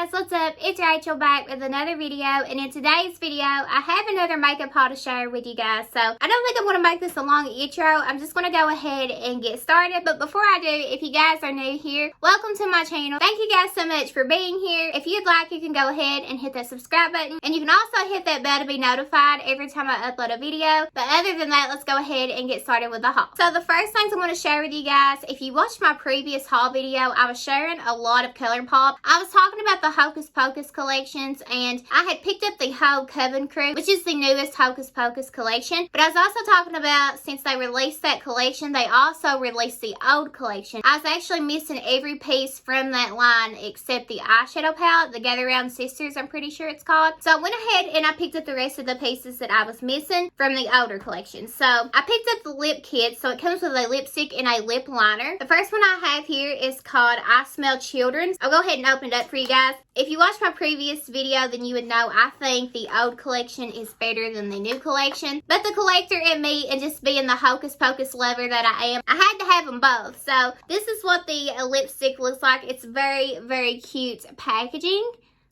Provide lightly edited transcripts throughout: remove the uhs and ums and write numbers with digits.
guys, what's up? It's Rachel back with another video, and in today's video I have another makeup haul to share with you guys. So I don't think I'm going to make this a long intro. I'm just going to go ahead and get started. But before I do, if you guys are new here, welcome to my channel. Thank you guys so much for being here. If you'd like, you can go ahead and hit that subscribe button, and you can also hit that bell to be notified every time I upload a video. But other than that, let's go ahead and get started with the haul. So the first things I'm going to share with you guys, if you watched my previous haul video, I was sharing a lot of Colourpop. I was talking about the Hocus Pocus collections, and I had picked up the whole Coven Crew, which is the newest Hocus Pocus collection. But I was also talking about, since they released that collection, they also released the old collection. I was actually missing every piece from that line except the eyeshadow palette, the Gather Round Sisters, I'm pretty sure it's called. So I went ahead and I picked up the rest of the pieces that I was missing from the older collection. So I picked up the lip kit, so it comes with a lipstick and a lip liner. The first one I have here is called I Smell Children. I'll go ahead and open it up for you guys. If you watched my previous video, then you would know I think the old collection is better than the new collection. But the collector in me, and just being the Hocus Pocus lover that I am, I had to have them both. So this is what the lipstick looks like. It's very, very cute packaging.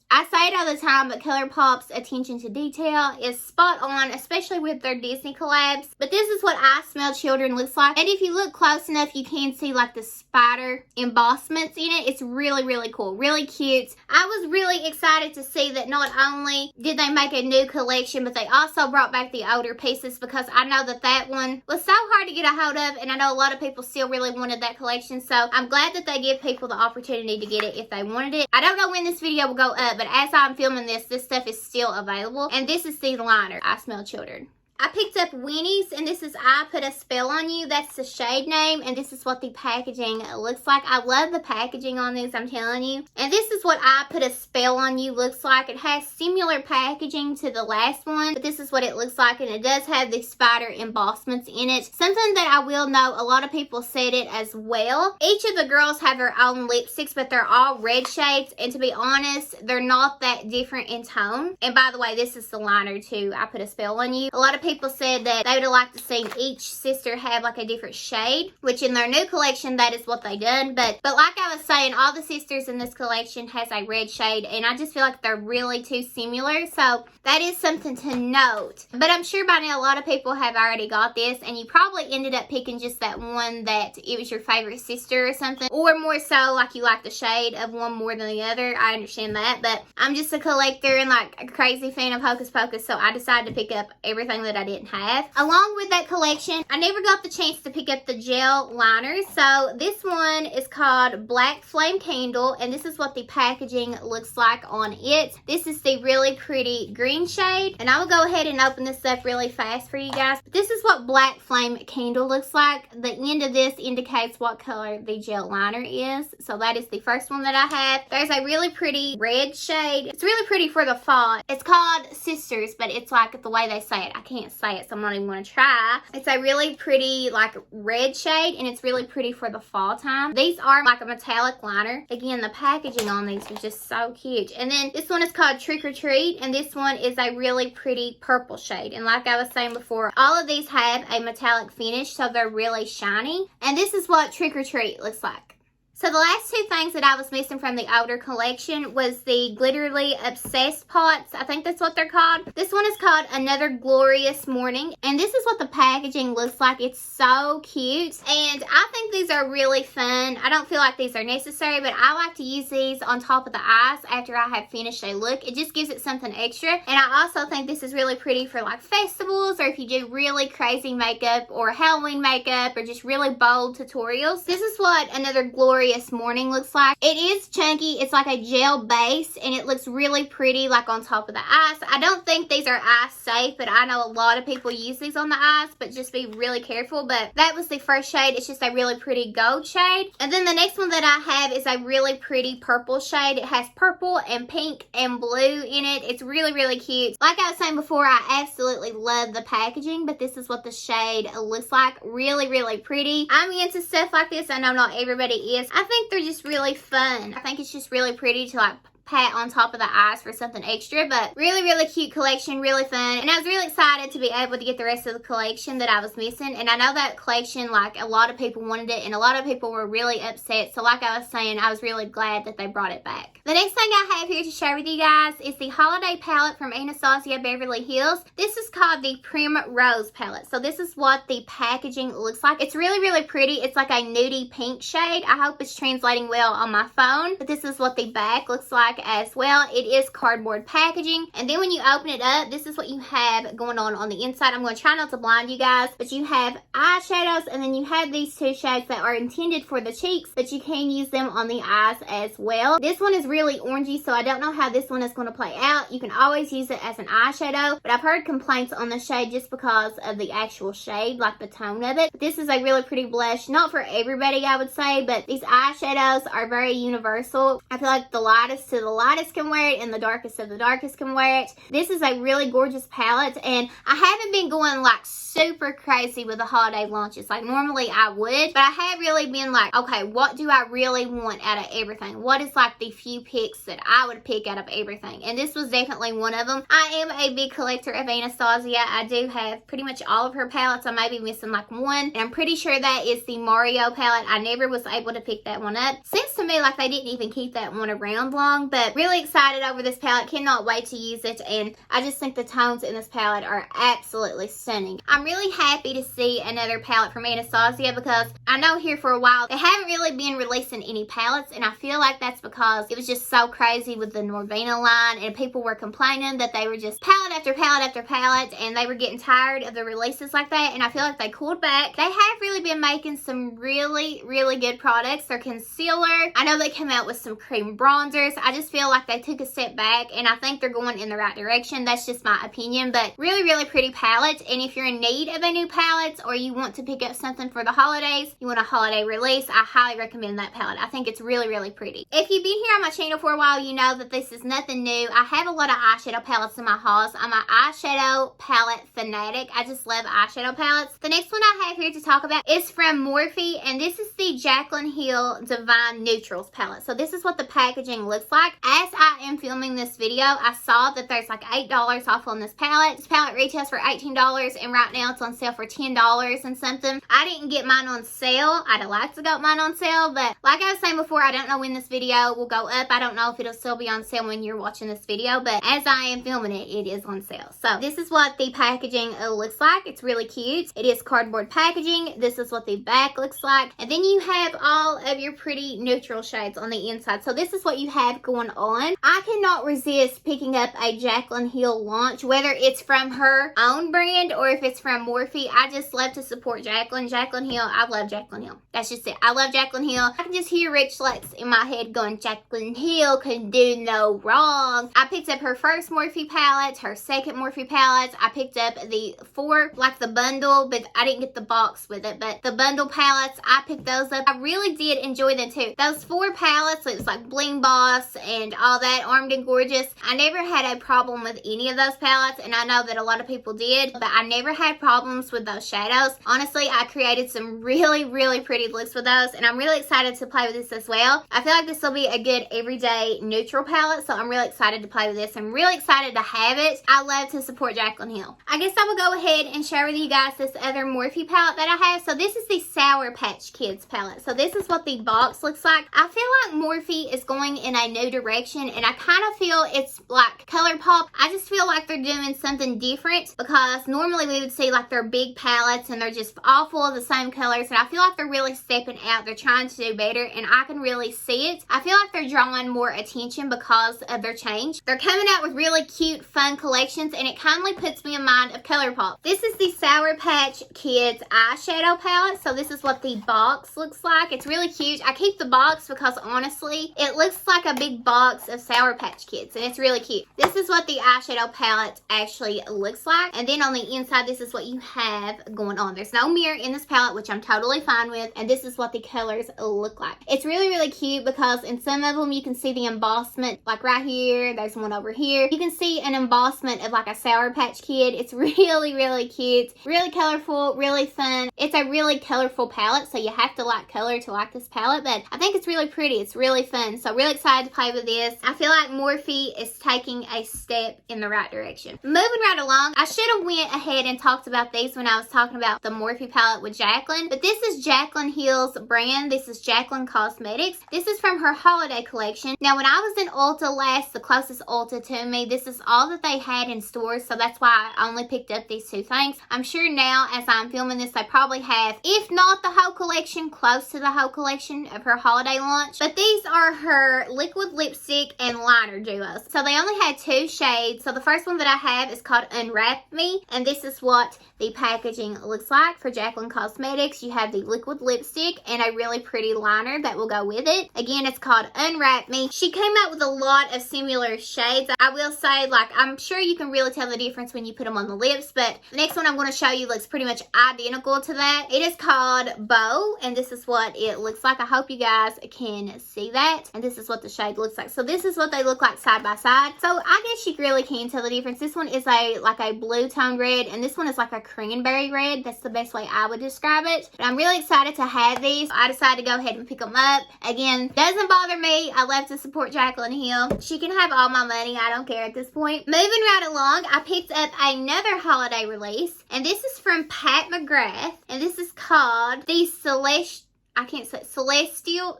I say it all the time, but Colourpop's attention to detail is spot on, especially with their Disney collabs. But this is what I Smell Children looks like. And if you look close enough, you can see like the spider embossments in it. It's really, really cool. Really cute. I was really excited to see that not only did they make a new collection, but they also brought back the older pieces, because I know that that one was so hard to get a hold of, and I know a lot of people still really wanted that collection. So I'm glad that they give people the opportunity to get it if they wanted it. I don't know when this video will go up, but as I'm filming this stuff is still available. And this is the liner, I Smell Children. I picked up Winnie's, and this is I Put a Spell on You. That's the shade name, and this is what the packaging looks like. I love the packaging on this, I'm telling you. And this is what I Put a Spell on You looks like. It has similar packaging to the last one, but this is what it looks like, and it does have the spider embossments in it. Something that I will note, a lot of people said it as well. Each of the girls have their own lipsticks, but they're all red shades, and to be honest, they're not that different in tone. And by the way, this is the liner too, I Put a Spell on You. A lot of people said that they would have liked to see each sister have like a different shade, which in their new collection, that is what they done. But like I was saying, all the sisters in this collection has a red shade, and I just feel like they're really too similar. So that is something to note. But I'm sure by now a lot of people have already got this, and you probably ended up picking just that one that it was your favorite sister or something, or more so like you like the shade of one more than the other. I understand that, but I'm just a collector and like a crazy fan of Hocus Pocus, so I decided to pick up everything that I didn't have. Along with that collection, I never got the chance to pick up the gel liners. So this one is called Black Flame Candle, and this is what the packaging looks like on it. This is the really pretty green shade, and I will go ahead and open this up really fast for you guys. This is what Black Flame Candle looks like. The end of this indicates what color the gel liner is. So that is the first one that I have. There's a really pretty red shade. It's really pretty for the fall. It's called Sisters, but it's like the way they say it. I can't say it, so I'm not even going to try. It's a really pretty like red shade, and it's really pretty for the fall time. These are like a metallic liner. Again, the packaging on these is just so cute. And then this one is called Trick or Treat, and this one is a really pretty purple shade. And like I was saying before, all of these have a metallic finish, so they're really shiny. And this is what Trick or Treat looks like. So the last two things that I was missing from the older collection was the Glitterly Obsessed pots. I think that's what they're called. This one is called Another Glorious Morning, and this is what the packaging looks like. It's so cute, and I think these are really fun. I don't feel like these are necessary, but I like to use these on top of the eyes after I have finished a look. It just gives it something extra, and I also think this is really pretty for like festivals, or if you do really crazy makeup or Halloween makeup or just really bold tutorials. This is what Another Glorious Morning looks like. It is chunky. It's like a gel base, and it looks really pretty like on top of the eyes. I don't think these are eye safe, but I know a lot of people use these on the eyes, but just be really careful. But that was the first shade. It's just a really pretty gold shade. And then the next one that I have is a really pretty purple shade. It has purple and pink and blue in it. It's really, really cute. Like I was saying before, I absolutely love the packaging, but this is what the shade looks like. Really, really pretty. I'm into stuff like this. I know not everybody is. I think they're just really fun. I think it's just really pretty to like pat on top of the eyes for something extra. But really, really cute collection, really fun. And I was really excited to be able to get the rest of the collection that I was missing. And I know that collection, like, a lot of people wanted it and a lot of people were really upset. So like I was saying, I was really glad that they brought it back. The next thing I have here to share with you guys is the holiday palette from Anastasia Beverly Hills. This is called the Prim Rose palette. So this is what the packaging looks like. It's really, really pretty. It's like a nudie pink shade. I hope it's translating well on my phone. But this is what the back looks like as well. It is cardboard packaging. And then when you open it up, this is what you have going on the inside. I'm going to try not to blind you guys, but you have eyeshadows, and then you have these two shades that are intended for the cheeks, but you can use them on the eyes as well. This one is really orangey, so I don't know how this one is going to play out. You can always use it as an eyeshadow, but I've heard complaints on the shade just because of the actual shade, like the tone of it. But this is a really pretty blush. Not for everybody, I would say, but these eyeshadows are very universal. I feel like the lightest to the lightest can wear it, and the darkest of the darkest can wear it. This is a really gorgeous palette, and I haven't been going like super crazy with the holiday launches like normally I would, but I have really been like, okay, what do I really want out of everything? What is like the few picks that I would pick out of everything? And this was definitely one of them. I am a big collector of Anastasia. I do have pretty much all of her palettes. I may be missing like one, and I'm pretty sure that is the Mario palette. I never was able to pick that one up. Seems to me like they didn't even keep that one around long, but really excited over this palette. Cannot wait to use it, and I just think the tones in this palette are absolutely stunning. I'm really happy to see another palette from Anastasia because I know here for a while they haven't really been releasing any palettes, and I feel like that's because it was just so crazy with the Norvina line, and people were complaining that they were just palette after palette after palette, and they were getting tired of the releases like that, and I feel like they cooled back. They have really been making some really, really good products. Their concealer, I know they came out with some cream bronzers. I just feel like they took a step back, and I think they're going in the right direction. That's just my opinion, but really, really pretty palette. And if you're in need of a new palette, or you want to pick up something for the holidays, you want a holiday release, I highly recommend that palette. I think it's really, really pretty. If you've been here on my channel for a while, you know that this is nothing new. I have a lot of eyeshadow palettes in my hauls. I'm an eyeshadow palette fanatic. I just love eyeshadow palettes. The next one I have here to talk about is from Morphe, and this is the Jaclyn Hill Divine Neutrals palette. So this is what the packaging looks like. As I am filming this video, I saw that there's like $8 off on this palette. This palette retails for $18, and right now it's on sale for $10 and something. I didn't get mine on sale. I'd have liked to got mine on sale, but like I was saying before, I don't know when this video will go up. I don't know if it'll still be on sale when you're watching this video, but as I am filming it, it is on sale. So this is what the packaging looks like. It's really cute. It is cardboard packaging. This is what the back looks like, and then you have all of your pretty neutral shades on the inside. So this is what you have going on. I cannot resist picking up a Jaclyn Hill launch, whether it's from her own brand or if it's from Morphe. I just love to support Jaclyn. Jaclyn Hill, I love Jaclyn Hill. That's just it. I love Jaclyn Hill. I can just hear Rich Lex in my head going, Jaclyn Hill can do no wrong. I picked up her first Morphe palette, her second Morphe palette. I picked up the four, like the bundle, but I didn't get the box with it, but the bundle palettes, I picked those up. I really did enjoy them too. Those four palettes, it was like Bling Boss and all that, Armed and Gorgeous. I never had a problem with any of those palettes, and I know that a lot of people did, but I never had problems with those shadows. Honestly, I created some really, really pretty looks with those, and I'm really excited to play with this as well. I feel like this will be a good everyday neutral palette, so I'm really excited to play with this. I'm really excited to have it. I love to support Jaclyn Hill. I guess I will go ahead and share with you guys this other Morphe palette that I have. So this is the Sour Patch Kids palette. So this is what the box looks like. I feel like Morphe is going in a new direction, and I kind of feel it's like Colourpop. I just feel like they're doing something different, because normally we would see like their big palettes and they're just all full of the same colors, and I feel like they're really stepping out. They're trying to do better, and I can really see it. I feel like they're drawing more attention because of their change. They're coming out with really cute, fun collections, and it kindly puts me in mind of Colourpop. This is the Sour Patch Kids eyeshadow palette. So this is what the box looks like. It's really cute. I keep the box because honestly, it looks like a big box of Sour Patch Kids, and it's really cute. This is what the eyeshadow palette actually looks like, and then on the inside, this is what you have going on. There's no mirror in this palette, which I'm totally fine with, and this is what the colors look like. It's really, really cute because in some of them you can see the embossment, like right here. There's one over here. You can see an embossment of like a Sour Patch Kid. It's really, really cute, really colorful, really fun. It's a really colorful palette, so you have to like color to like this palette, but I think it's really pretty. It's really fun, so really excited to play with with this. I feel like Morphe is taking a step in the right direction. Moving right along, I should have went ahead and talked about these when I was talking about the Morphe palette with Jaclyn, but this is Jaclyn Hill's brand. This is Jaclyn Cosmetics. This is from her holiday collection. Now, when I was in Ulta last, the closest Ulta to me, this is all that they had in stores, so that's why I only picked up these two things. I'm sure now, as I'm filming this, they probably have, if not the whole collection, close to the whole collection of her holiday launch. But these are her liquid lipstick and liner duos. So they only had two shades. So the first one that I have is called Unwrap Me, and this is what the packaging looks like for Jaclyn Cosmetics. You have the liquid lipstick and a really pretty liner that will go with it. Again, it's called Unwrap Me. She came out with a lot of similar shades. I will say, like, I'm sure you can really tell the difference when you put them on the lips, but the next one I'm going to show you looks pretty much identical to that. It is called Bow, and this is what it looks like. I hope you guys can see that, and this is what the shade looks like. So this is what they look like side by side. So I guess you really can tell the difference. This one is like a blue tone red, and this one is like a cranberry red. That's the best way I would describe it. But I'm really excited to have these. I decided to go ahead and pick them up. Again, doesn't bother me. I love to support Jaclyn Hill. She can have all my money. I don't care at this point. Moving right along, I picked up another holiday release, and this is from Pat McGrath, and this is called the Celestial. I can't say Celestial.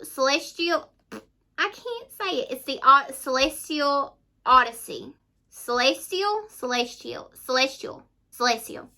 I can't say it. It's the Celestial Odyssey. Celestial.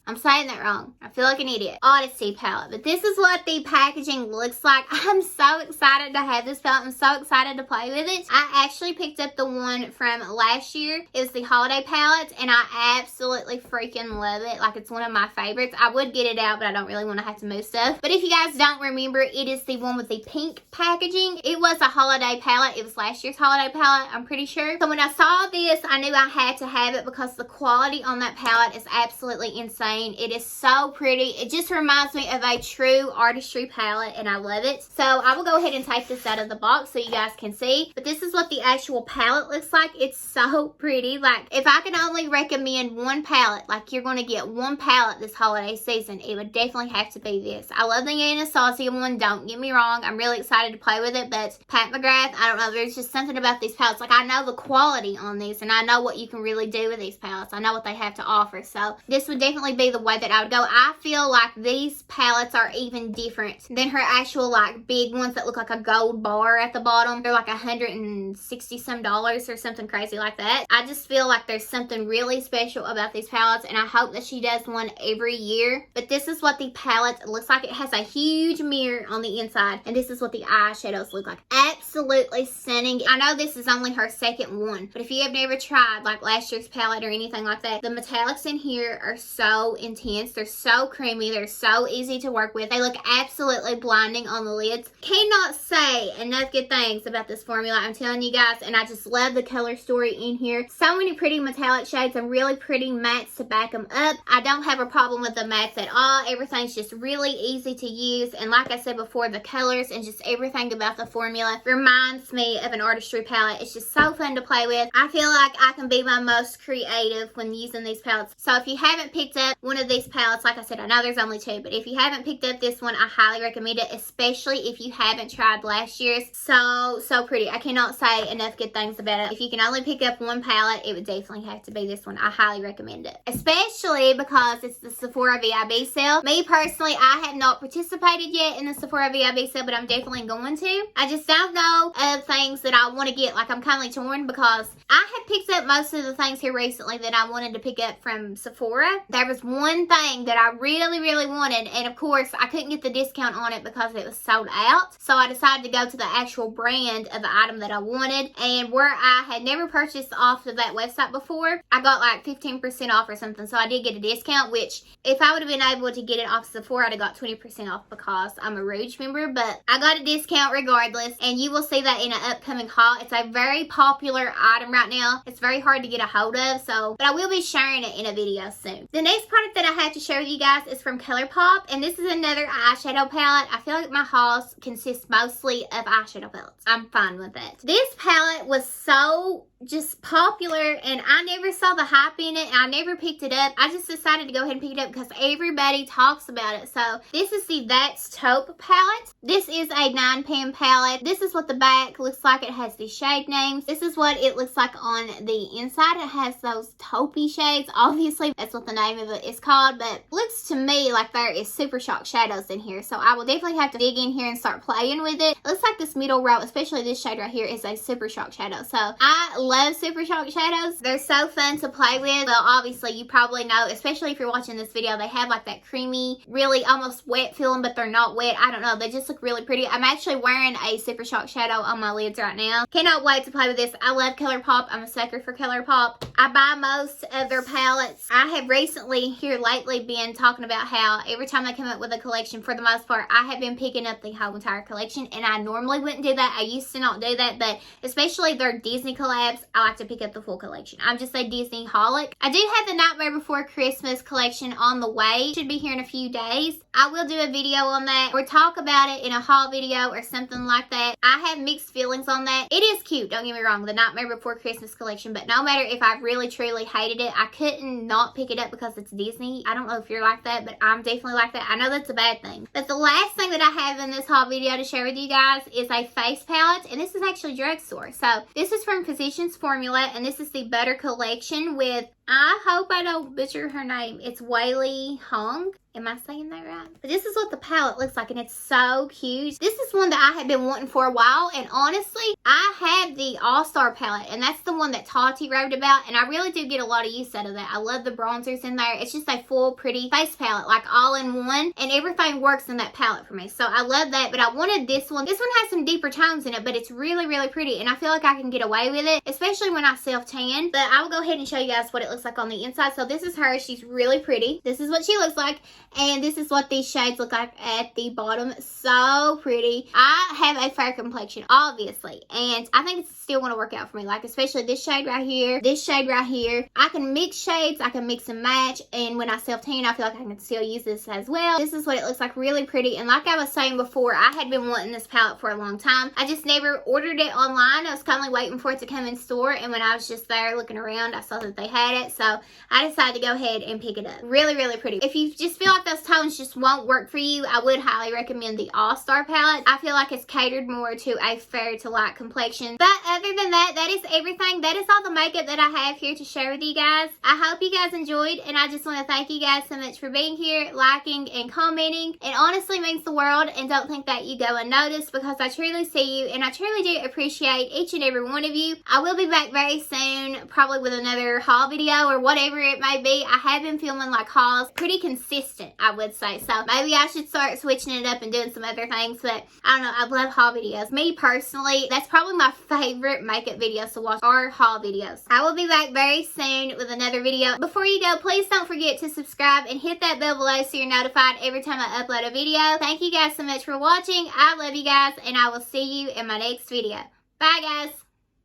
I'm saying that wrong. I feel like an idiot. Odyssey palette. But this is what the packaging looks like. I'm so excited to have this palette. I'm so excited to play with it. I actually picked up the one from last year. It was the holiday palette, and I absolutely freaking love it. Like, it's one of my favorites. I would get it out, but I don't really want to have to move stuff. But if you guys don't remember, it is the one with the pink packaging. It was a holiday palette. It was last year's holiday palette, I'm pretty sure. So when I saw this, I knew I had to have it because the quality on that palette is absolutely insane. It is so pretty. It just reminds me of a true artistry palette, and I love it. So I will go ahead and take this out of the box so you guys can see. But this is what the actual palette looks like. It's so pretty. Like, if I could only recommend one palette, like you're going to get one palette this holiday season, it would definitely have to be this. I love the Anastasia one. Don't get me wrong. I'm really excited to play with it. But Pat McGrath, I don't know. There's just something about these palettes. Like, I know the quality on these, and I know what you can really do with these palettes. I know what they have to offer. So this would definitely be the way that I would go. I feel like these palettes are even different than her actual, like, big ones that look like a gold bar at the bottom. They're like $160 some or something crazy like that. I just feel like there's something really special about these palettes, and I hope that she does one every year. But this is what the palette looks like. It has a huge mirror on the inside, and this is what the eyeshadows look like. Absolutely stunning. I know this is only her second one, but if you have never tried like last year's palette or anything like that, the metallics in here are so intense. They're so creamy. They're so easy to work with. They look absolutely blinding on the lids. Cannot say enough good things about this formula, I'm telling you guys, and I just love the color story in here. So many pretty metallic shades and really pretty mattes to back them up. I don't have a problem with the mattes at all. Everything's just really easy to use, and like I said before, the colors and just everything about the formula reminds me of an artistry palette. It's just so fun to play with. I feel like I can be my most creative when using these palettes. So if you haven't picked up one of these palettes, like I said, I know there's only two, but if you haven't picked up this one, I highly recommend it, especially if you haven't tried last year's. So pretty. I cannot say enough good things about it. If you can only pick up one palette, it would definitely have to be this one. I highly recommend it, especially because it's the Sephora VIB sale. Me personally, I have not participated yet in the Sephora VIB sale, but I'm definitely going to. I just don't know of things that I want to get. Like, I'm kind of torn because I have picked up most of the things here recently that I wanted to pick up from Sephora. There was one thing that I really wanted, and of course I couldn't get the discount on it because it was sold out. So I decided to go to the actual brand of the item that I wanted, and where I had never purchased off of that website before, I got like 15% off or something. So I did get a discount, which if I would have been able to get it off Sephora, I'd have got 20% off because I'm a Rouge member, but I got a discount regardless, and you will see that in an upcoming haul. It's a very popular item right now. It's very hard to get a hold of, but I will be sharing it in a video soon. The next product that I had to show you guys is from Colourpop, and this is another eyeshadow palette. I feel like my hauls consist mostly of eyeshadow palettes. I'm fine with that. This palette was so just popular, and I never saw the hype in it, and I never picked it up. I just decided to go ahead and pick it up because everybody talks about it. So this is the That's Taupe palette. This is a 9-pan palette. This is what the back looks like. It has the shade names. This is what it looks like on the inside. It has those taupey shades. Obviously, that's what the name of it is called, but looks to me like there is super shock shadows in here. So I will definitely have to dig in here and start playing with it. It looks like this middle row, especially this shade right here, is a super shock shadow. So I love super shock shadows. They're so fun to play with. Well, obviously you probably know, especially if you're watching this video, they have like that creamy, really almost wet feeling, but they're not wet. I don't know, they just look really pretty. I'm actually wearing a super shock shadow on my lids right now. Cannot wait to play with this. I love Colourpop. I'm a sucker for Colourpop. I buy most of their palettes. I have recently here lately been talking about how every time they come up with a collection, for the most part, I have been picking up the whole entire collection, and I normally wouldn't do that. I used to not do that, but especially their Disney collabs, I like to pick up the full collection. I'm just a Disney holic. I do have the Nightmare Before Christmas collection on the way. Should be here in a few days. I will do a video on that or talk about it in a haul video or something like that. I have mixed feelings on that. It is cute, don't get me wrong, the Nightmare Before Christmas collection, but no matter if I really truly hated it, I couldn't not pick it up because it's Disney. I don't know if you're like that, but I'm definitely like that. I know that's a bad thing. But the last thing that I have in this haul video to share with you guys is a face palette, and this is actually drugstore. So this is from Physicians Formula, and this is the Butter Collection with, I hope I don't butcher her name, it's Whaley Hong. Am I saying that right? But this is what the palette looks like, and it's so cute. This is one that I have been wanting for a while, and honestly, I have the All-Star palette, and that's the one that Taupe wrote about, and I really do get a lot of use out of that. I love the bronzers in there. It's just a full, pretty face palette, like all in one, and everything works in that palette for me. So I love that, but I wanted this one. This one has some deeper tones in it, but it's really, really pretty, and I feel like I can get away with it, especially when I self-tan. But I will go ahead and show you guys what it looks like on the inside. So this is her. She's really pretty. This is what she looks like. And this is what these shades look like at the bottom. So pretty. I have a fair complexion, obviously, and I think it's still going to work out for me. Like, especially this shade right here, this shade right here. I can mix shades. I can mix and match. And when I self-tan, I feel like I can still use this as well. This is what it looks like. Really pretty. And like I was saying before, I had been wanting this palette for a long time. I just never ordered it online. I was kind of waiting for it to come in store. And when I was just there looking around, I saw that they had it. So I decided to go ahead and pick it up. Really, really pretty. If you just feel like those tones just won't work for you, I would highly recommend the All-Star palette. I feel like it's catered more to a fair to light complexion. But other than that, that is everything. That is all the makeup that I have here to share with you guys. I hope you guys enjoyed, and I just want to thank you guys so much for being here, liking, and commenting. It honestly means the world, and don't think that you go unnoticed, because I truly see you, and I truly do appreciate each and every one of you. I will be back very soon, probably with another haul video or whatever it may be. I have been filming like hauls pretty consistent, I would say. So maybe I should start switching it up and doing some other things. But I don't know, I love haul videos. Me personally, that's probably my favorite makeup videos to watch are haul videos. I will be back very soon with another video. Before you go, please don't forget to subscribe and hit that bell below so you're notified every time I upload a video. Thank you guys so much for watching. I love you guys, and I will see you in my next video. Bye guys.